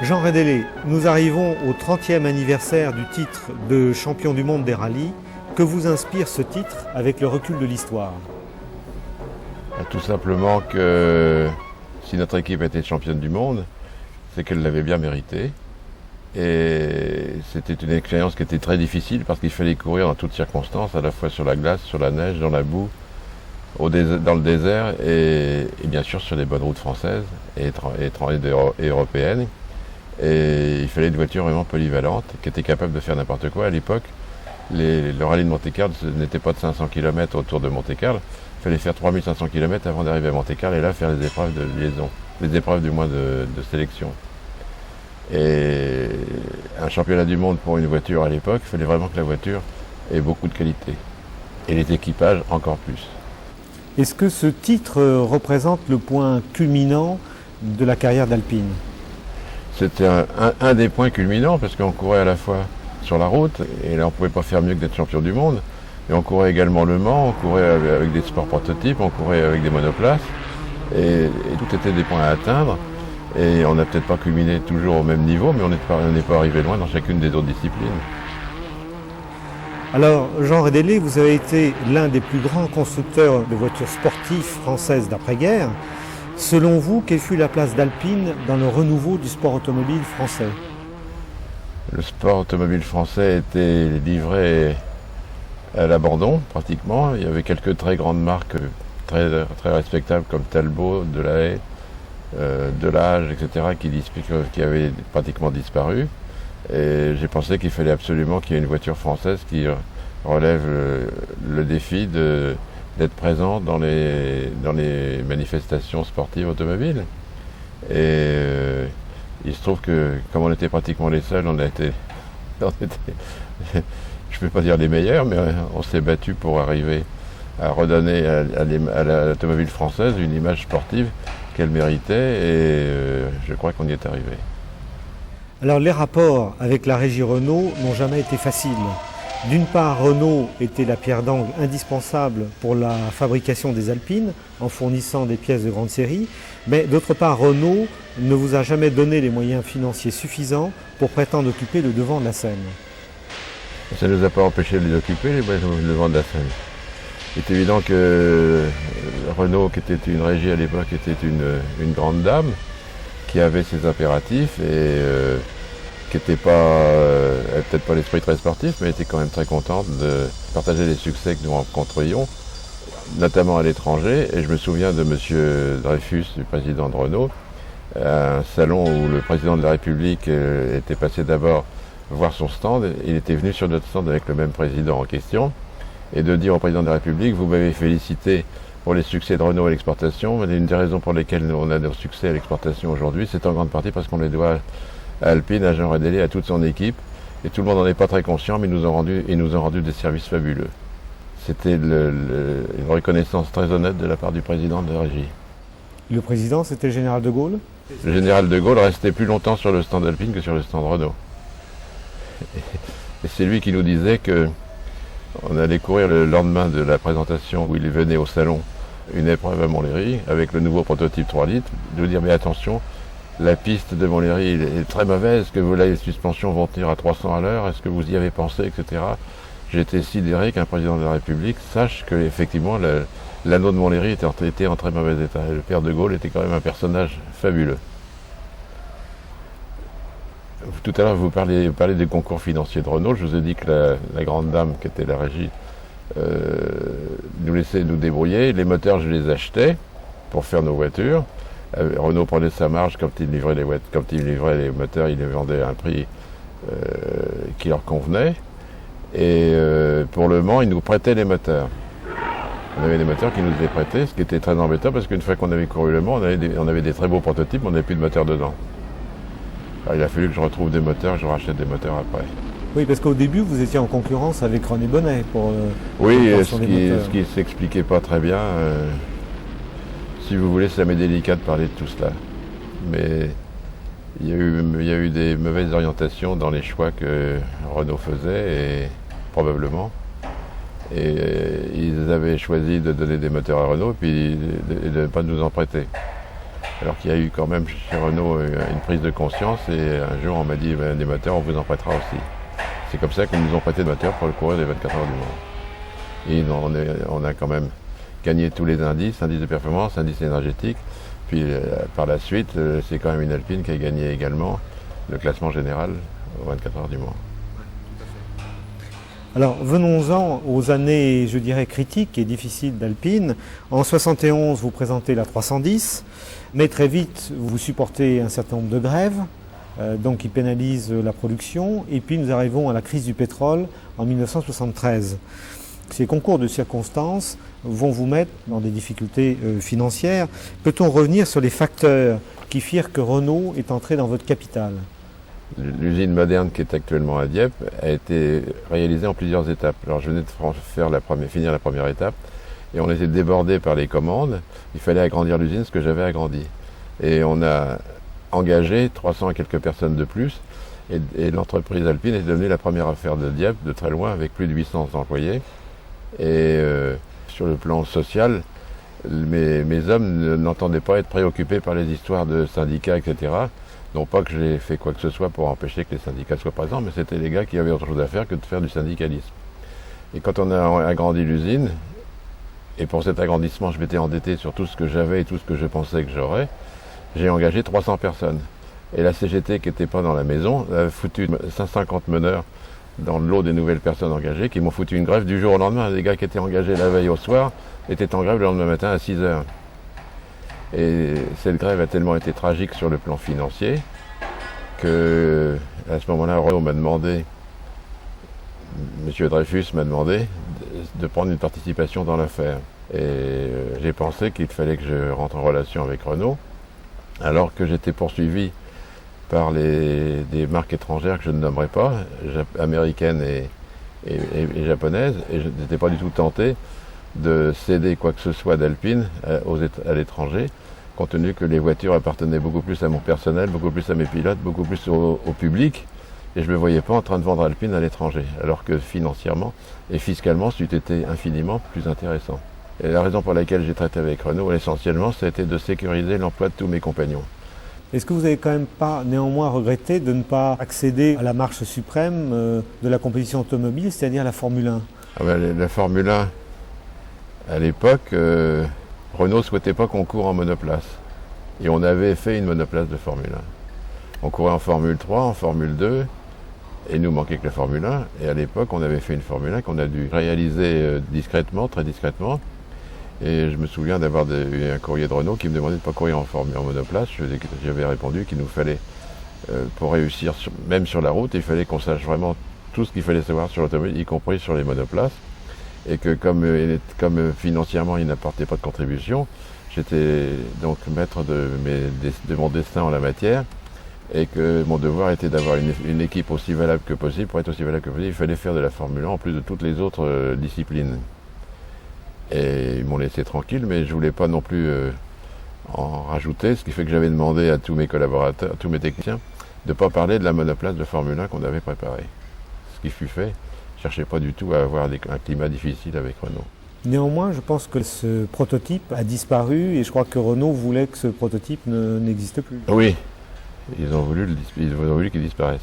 Jean Rédélé, nous arrivons au 30e anniversaire du titre de champion du monde des rallyes. Que vous inspire ce titre avec le recul de l'histoire? Tout simplement que si notre équipe était championne du monde, c'est qu'elle l'avait bien mérité. Et c'était une expérience qui était très difficile parce qu'il fallait courir dans toutes circonstances, à la fois sur la glace, sur la neige, dans la boue, dans le désert et bien sûr sur les bonnes routes françaises et européennes. Et il fallait une voiture vraiment polyvalente qui était capable de faire n'importe quoi. À l'époque, le rallye de Monte-Carlo n'était pas de 500 km autour de Monte-Carlo. Il fallait faire 3500 km avant d'arriver à Monte-Carlo et là faire les épreuves de liaison, les épreuves du moins de sélection. Et un championnat du monde pour une voiture à l'époque, il fallait vraiment que la voiture ait beaucoup de qualité. Et les équipages encore plus. Est-ce que ce titre représente le point culminant de la carrière d'Alpine? C'était un des points culminants parce qu'on courait à la fois sur la route, et là on ne pouvait pas faire mieux que d'être champion du monde. Et on courait également Le Mans, on courait avec des sports prototypes, on courait avec des monoplaces. Et tout était des points à atteindre. Et on n'a peut-être pas culminé toujours au même niveau, mais on n'est pas arrivé loin dans chacune des autres disciplines. Alors, Jean Rédélé, vous avez été l'un des plus grands constructeurs de voitures sportives françaises d'après-guerre. Selon vous, quelle fut la place d'Alpine dans le renouveau du sport automobile français? Le sport automobile français était livré à l'abandon, pratiquement. Il y avait quelques très grandes marques très respectables comme Talbot, Delahaye, Delage, etc., qui avaient pratiquement disparu. Et j'ai pensé qu'il fallait absolument qu'il y ait une voiture française qui relève le défi d'être présent dans les manifestations sportives automobiles. Et il se trouve que, comme on était pratiquement les seuls, je ne peux pas dire les meilleurs, mais on s'est battu pour arriver à redonner à l'automobile française une image sportive qu'elle méritait, et je crois qu'on y est arrivé. Alors les rapports avec la régie Renault n'ont jamais été faciles. D'une part, Renault était la pierre d'angle indispensable pour la fabrication des Alpines en fournissant des pièces de grande série, mais d'autre part, Renault ne vous a jamais donné les moyens financiers suffisants pour prétendre occuper le devant de la scène. Ça ne nous a pas empêché de les occuper, le devant de la scène. Il est évident que Renault, qui était une régie à l'époque, était une grande dame qui avait ses impératifs et qui n'était peut-être pas l'esprit très sportif, mais était quand même très contente de partager les succès que nous rencontrions, notamment à l'étranger. Et je me souviens de M. Dreyfus, du président de Renault, à un salon où le président de la République était passé d'abord voir son stand. Il était venu sur notre stand avec le même président en question, et de dire au président de la République: vous m'avez félicité pour les succès de Renault à l'exportation, mais une des raisons pour lesquelles on a nos succès à l'exportation aujourd'hui, c'est en grande partie parce qu'on les doit à Alpine, à Jean Rédélé, à toute son équipe, et tout le monde n'en est pas très conscient, mais ils nous ont rendu des services fabuleux. C'était une reconnaissance très honnête de la part du président de la régie. Le président, c'était le général de Gaulle? Le général de Gaulle restait plus longtemps sur le stand Alpine que sur le stand Renault. Et c'est lui qui nous disait que on allait courir le lendemain de la présentation où il venait au salon une épreuve à Montlhéry avec le nouveau prototype 3 litres, de dire: mais attention, la piste de Montlhéry est très mauvaise, est-ce que les suspensions vont tenir à 300 à l'heure, est-ce que vous y avez pensé, etc. J'étais sidéré qu'un président de la République sache que effectivement l'anneau de Montlhéry était en très mauvais état. Et le père de Gaulle était quand même un personnage fabuleux. Tout à l'heure, vous parlez des concours financiers de Renault. Je vous ai dit que la grande dame qui était la régie nous laissait nous débrouiller. Les moteurs, je les achetais pour faire nos voitures. Renault prenait sa marge quand il livrait les moteurs, il les vendait à un prix qui leur convenait. Et pour Le Mans, il nous prêtait les moteurs. On avait des moteurs qui nous étaient prêtés, ce qui était très embêtant parce qu'une fois qu'on avait couru Le Mans, on avait des très beaux prototypes, mais on n'avait plus de moteurs dedans. Alors, il a fallu que je retrouve des moteurs, que je rachète des moteurs après. Oui, parce qu'au début, vous étiez en concurrence avec René Bonnet pour oui, ce qui ne s'expliquait pas très bien. Si vous voulez, ça m'est délicat de parler de tout cela. Mais il y a eu des mauvaises orientations dans les choix que Renault faisait, et probablement. Et ils avaient choisi de donner des moteurs à Renault et puis de ne pas nous en prêter. Alors qu'il y a eu quand même chez Renault une prise de conscience et un jour on m'a dit des moteurs on vous en prêtera aussi. C'est comme ça qu'ils nous ont prêté des moteurs pour le courir des 24 heures du Mans. Et on a quand même gagné tous les indices de performance, indices énergétiques. Puis par la suite, c'est quand même une Alpine qui a gagné également le classement général aux 24 heures du Mans. Alors venons-en aux années, je dirais, critiques et difficiles d'Alpine. En 71, vous présentez la 310, mais très vite, vous supportez un certain nombre de grèves, donc qui pénalisent la production. Et puis nous arrivons à la crise du pétrole en 1973. Ces concours de circonstances vont vous mettre dans des difficultés financières. Peut-on revenir sur les facteurs qui firent que Renault est entré dans votre capital ? L'usine moderne qui est actuellement à Dieppe a été réalisée en plusieurs étapes. Alors je venais de finir la première étape et on était débordé par les commandes. Il fallait agrandir l'usine, ce que j'avais agrandi. Et on a engagé 300 et quelques personnes de plus. Et l'entreprise Alpine est devenue la première affaire de Dieppe, de très loin, avec plus de 800 employés. Et sur le plan social, mes hommes n'entendaient pas être préoccupés par les histoires de syndicats, etc. Non pas que j'ai fait quoi que ce soit pour empêcher que les syndicats soient présents, mais c'était les gars qui avaient autre chose à faire que de faire du syndicalisme. Et quand on a agrandi l'usine, et pour cet agrandissement je m'étais endetté sur tout ce que j'avais et tout ce que je pensais que j'aurais, j'ai engagé 300 personnes. Et la CGT qui n'était pas dans la maison a foutu 150 meneurs dans le lot des nouvelles personnes engagées qui m'ont foutu une grève du jour au lendemain. Les gars qui étaient engagés la veille au soir étaient en grève le lendemain matin à 6 h. Et cette grève a tellement été tragique sur le plan financier que, à ce moment-là, Renault m'a demandé, M. Dreyfus m'a demandé de prendre une participation dans l'affaire. Et j'ai pensé qu'il fallait que je rentre en relation avec Renault, alors que j'étais poursuivi par des marques étrangères que je ne nommerai pas, américaines et japonaises, et je n'étais pas du tout tenté de céder quoi que ce soit d'Alpine à l'étranger, compte tenu que les voitures appartenaient beaucoup plus à mon personnel, beaucoup plus à mes pilotes, beaucoup plus au public, et je ne me voyais pas en train de vendre Alpine à l'étranger, alors que financièrement et fiscalement, c'eût été infiniment plus intéressant. Et la raison pour laquelle j'ai traité avec Renault, essentiellement, c'était de sécuriser l'emploi de tous mes compagnons. Est-ce que vous n'avez quand même pas néanmoins regretté de ne pas accéder à la marche suprême de la compétition automobile, c'est-à-dire la Formule 1 ? La Formule 1, à l'époque, Renault ne souhaitait pas qu'on court en monoplace. Et on avait fait une monoplace de Formule 1. On courait en Formule 3, en Formule 2, et il nous manquait que la Formule 1. Et à l'époque, on avait fait une Formule 1 qu'on a dû réaliser discrètement, très discrètement. Et je me souviens d'avoir eu un courrier de Renault qui me demandait de ne pas courir en monoplace. J'avais répondu qu'il nous fallait, pour réussir, même sur la route, il fallait qu'on sache vraiment tout ce qu'il fallait savoir sur l'automobile, y compris sur les monoplaces. Et que comme financièrement il n'apportait pas de contribution, j'étais donc maître de mon destin en la matière et que mon devoir était d'avoir une équipe aussi valable que possible. Pour être aussi valable que possible, il fallait faire de la Formule 1 en plus de toutes les autres disciplines. Et ils m'ont laissé tranquille, mais je ne voulais pas non plus en rajouter, ce qui fait que j'avais demandé à tous mes collaborateurs, à tous mes techniciens, de ne pas parler de la monoplace de Formule 1 qu'on avait préparée. Ce qui fut fait. Je ne cherchais pas du tout à avoir un climat difficile avec Renault. Néanmoins, je pense que ce prototype a disparu et je crois que Renault voulait que ce prototype n'existe plus. Oui, ils ont voulu qu'il disparaisse,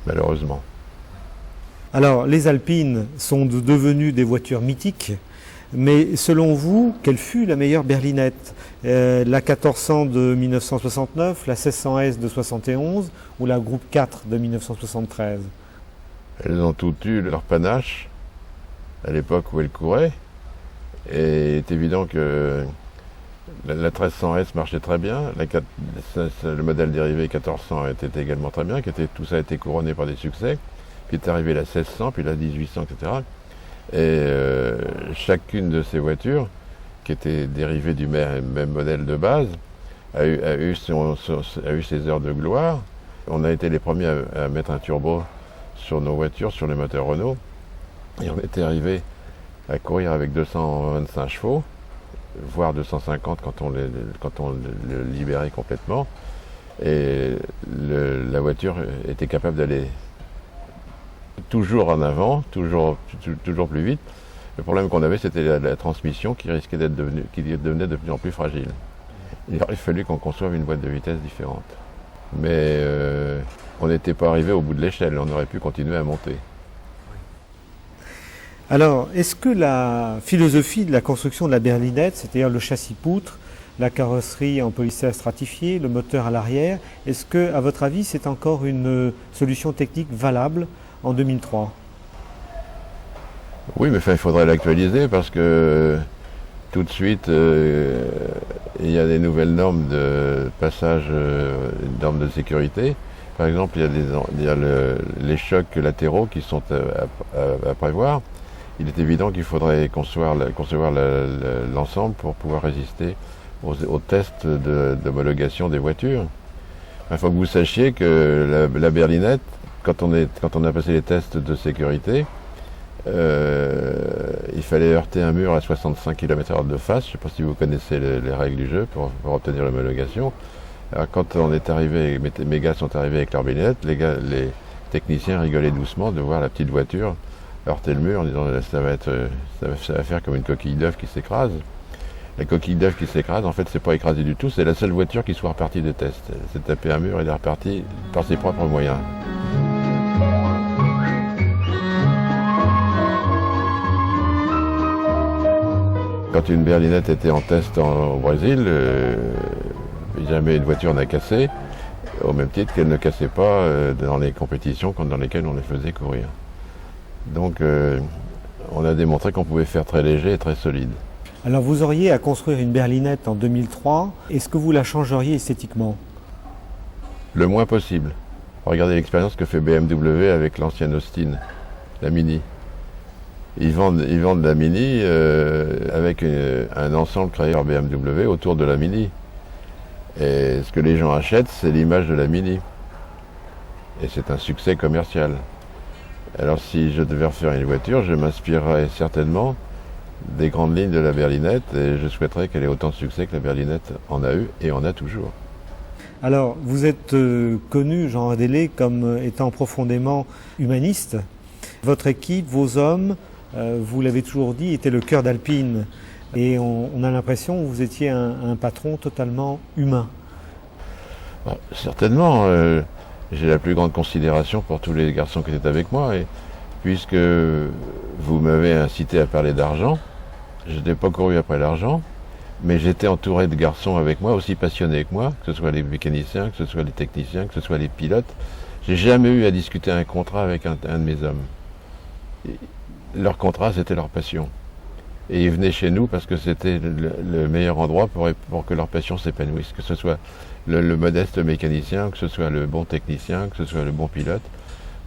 malheureusement. Alors, les Alpines sont devenues des voitures mythiques, mais selon vous, quelle fut la meilleure berlinette ? La 1400 de 1969, la 1600S de 71 ou la Groupe 4 de 1973 ? Elles ont toutes eu leur panache à l'époque où elles couraient. Et il est évident que la 1300S marchait très bien. Le modèle dérivé 1400 était également très bien. Tout ça a été couronné par des succès. Puis est arrivé la 1600, puis la 1800, etc. Et chacune de ces voitures, qui étaient dérivées du même modèle de base, a eu ses heures de gloire. On a été les premiers à mettre un turbo sur nos voitures, sur les moteurs Renault, et on était arrivé à courir avec 225 chevaux, voire 250 quand on le libérait complètement, et la voiture était capable d'aller toujours en avant, toujours plus vite. Le problème qu'on avait, c'était la transmission qui devenait de plus en plus fragile. il aurait fallu qu'on conçoive une boîte de vitesse différente. Mais on n'était pas arrivé au bout de l'échelle, on aurait pu continuer à monter. Alors, est-ce que la philosophie de la construction de la berlinette, c'est-à-dire le châssis poutre, la carrosserie en polystyrène stratifié, le moteur à l'arrière, est-ce que, à votre avis, c'est encore une solution technique valable en 2003 ? Oui, mais il faudrait l'actualiser parce que tout de suite, il y a des nouvelles normes de passage, normes de sécurité. Par exemple, il y a les chocs latéraux qui sont à prévoir. Il est évident qu'il faudrait concevoir l'ensemble pour pouvoir résister aux tests d'homologation des voitures. Il faut que vous sachiez que la berlinette, quand on a passé les tests de sécurité, il fallait heurter un mur à 65 km/h de face. Je ne sais pas si vous connaissez les règles du jeu pour obtenir l'homologation. Alors, quand on est arrivé, mes gars sont arrivés avec leur berlinette, les techniciens rigolaient doucement de voir la petite voiture heurter le mur en disant ça va faire comme une coquille d'œuf qui s'écrase. La coquille d'œuf qui s'écrase, en fait, c'est pas écrasé du tout, c'est la seule voiture qui soit repartie des tests. Elle s'est tapé un mur et elle est repartie par ses propres moyens. Quand une berlinette était en test au Brésil, jamais une voiture n'a cassé, au même titre qu'elle ne cassait pas dans les compétitions dans lesquelles on les faisait courir. Donc on a démontré qu'on pouvait faire très léger et très solide. Alors vous auriez à construire une berlinette en 2003, est-ce que vous la changeriez esthétiquement ? Le moins possible. Regardez l'expérience que fait BMW avec l'ancienne Austin, la Mini. Ils vendent la Mini avec un ensemble créé par BMW autour de la Mini. Et ce que les gens achètent, c'est l'image de la Mini. Et c'est un succès commercial. Alors si je devais refaire une voiture, je m'inspirerais certainement des grandes lignes de la berlinette et je souhaiterais qu'elle ait autant de succès que la berlinette en a eu et en a toujours. Alors, vous êtes connu, Jean Radélé, comme étant profondément humaniste. Votre équipe, vos hommes, vous l'avez toujours dit, étaient le cœur d'Alpine. Et on a l'impression que vous étiez un patron totalement humain. Certainement. J'ai la plus grande considération pour tous les garçons qui étaient avec moi. Et puisque vous m'avez incité à parler d'argent, je n'ai pas couru après l'argent, mais j'étais entouré de garçons avec moi, aussi passionnés que moi, que ce soit les mécaniciens, que ce soit les techniciens, que ce soit les pilotes. J'ai jamais eu à discuter un contrat avec un de mes hommes. Leur contrat, c'était leur passion. Et ils venaient chez nous parce que c'était le meilleur endroit pour que leur passion s'épanouisse, que ce soit le modeste mécanicien, que ce soit le bon technicien, que ce soit le bon pilote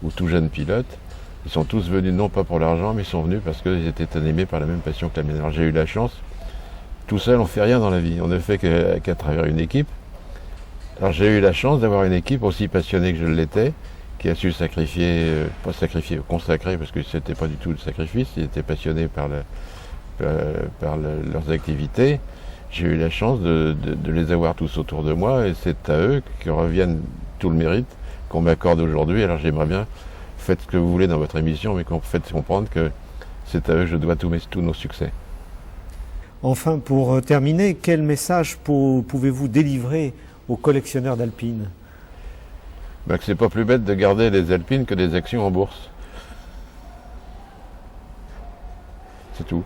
ou tout jeune pilote. Ils sont tous venus non pas pour l'argent, mais ils sont venus parce qu'ils étaient animés par la même passion que la mienne. Alors j'ai eu la chance, tout seul on ne fait rien dans la vie, on ne fait qu'à travers une équipe. Alors j'ai eu la chance d'avoir une équipe aussi passionnée que je l'étais, qui a su consacrer, parce que c'était pas du tout le sacrifice, ils étaient passionnés par leurs activités. J'ai eu la chance de les avoir tous autour de moi et c'est à eux que reviennent tout le mérite qu'on m'accorde aujourd'hui. Alors j'aimerais bien, faites ce que vous voulez dans votre émission, mais qu'on faites comprendre que c'est à eux que je dois tous nos succès. Enfin, pour terminer, quel message pouvez-vous délivrer aux collectionneurs d'Alpine ? Que c'est pas plus bête de garder les Alpines que des actions en bourse. C'est tout.